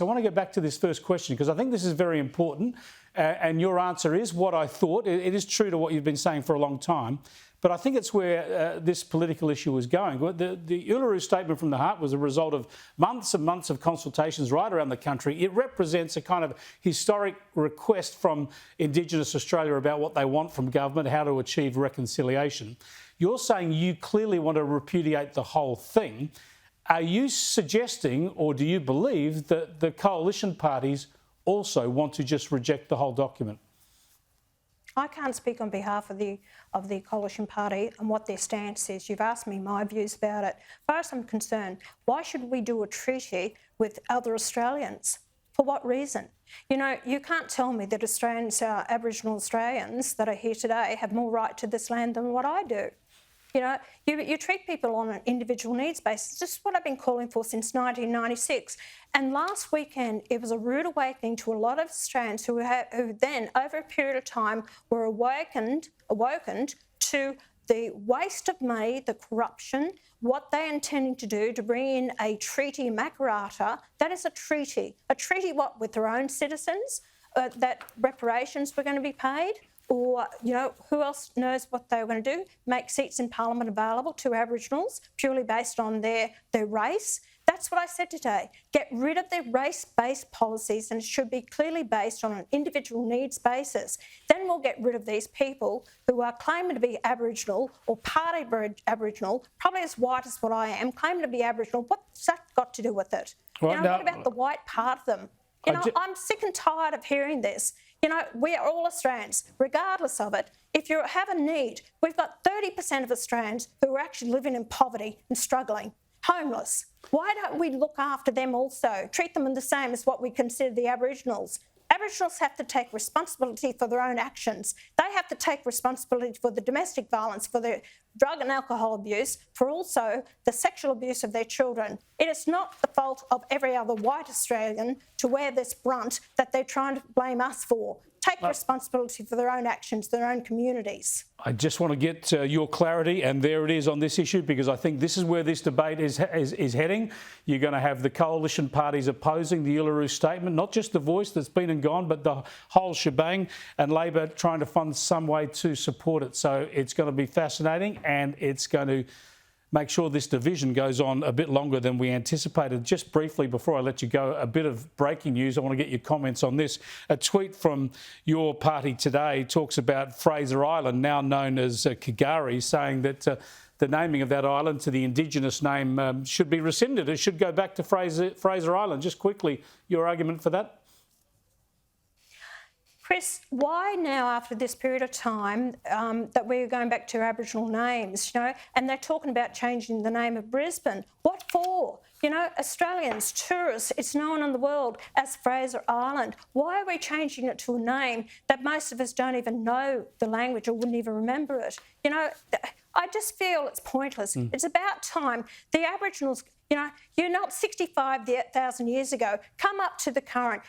I want to get back to this first question because I think this is very important, and your answer is what I thought. It is true to what you've been saying for a long time, but I think it's where this political issue is going. The Uluru Statement from the Heart was a result of months and months of consultations right around the country. It represents a kind of historic request from Indigenous Australia about what they want from government, how to achieve reconciliation. You're saying you clearly want to repudiate the whole thing. Are you suggesting, or do you believe, that the coalition parties also want to just reject the whole document? I can't speak on behalf of the coalition party and what their stance is. You've asked me my views about it. As far as I'm concerned, why should we do a treaty with other Australians? For what reason? You know, you can't tell me that Australians, Aboriginal Australians that are here today have more right to this land than what I do. You know, you treat people on an individual needs basis. This is what I've been calling for since 1996. And last weekend, it was a rude awakening to a lot of Australians who then, over a period of time, were awoken to the waste of money, the corruption, what they're intending to do to bring in a treaty Makarrata. That is a treaty. A treaty what, with their own citizens, that reparations were going to be paid? Or, you know, who else knows what they were going to do? Make seats in Parliament available to Aboriginals purely based on their race. That's what I said today. Get rid of the race-based policies, and it should be clearly based on an individual needs basis. Then we'll get rid of these people who are claiming to be Aboriginal or part Aboriginal, probably as white as what I am, claiming to be Aboriginal. What's that got to do with it? Well, you know, what about the white part of them? You know, I'm sick and tired of hearing this. You know, we are all Australians, regardless of it. If you have a need, we've got 30% of Australians who are actually living in poverty and struggling, homeless. Why don't we look after them also? Treat them the same as what we consider the Aboriginals. Aboriginals have to take responsibility for their own actions. They have to take responsibility for the domestic violence, for the drug and alcohol abuse, for also the sexual abuse of their children. It is not the fault of every other white Australian to wear this brunt that they're trying to blame us for. Take responsibility for their own actions, their own communities. I just want to get your clarity, and there it is on this issue, because I think this is where this debate is heading. You're going to have the coalition parties opposing the Uluru Statement, not just the voice that's been and gone, but the whole shebang, and Labor trying to find some way to support it. So it's going to be fascinating, and it's going to make sure this division goes on a bit longer than we anticipated. Just briefly, before I let you go, a bit of breaking news. I want to get your comments on this. A tweet from your party today talks about Fraser Island, now known as K'gari, saying that the naming of that island to the Indigenous name should be rescinded. It should go back to Fraser Island. Just quickly, your argument for that? Chris, why now, after this period of time, that we're going back to Aboriginal names, you know, and they're talking about changing the name of Brisbane? What for? You know, Australians, tourists, it's known in the world as Fraser Island. Why are we changing it to a name that most of us don't even know the language or wouldn't even remember it? You know, I just feel it's pointless. It's about time the Aboriginals, you know, you're not 65,000 years ago. Come up to the current.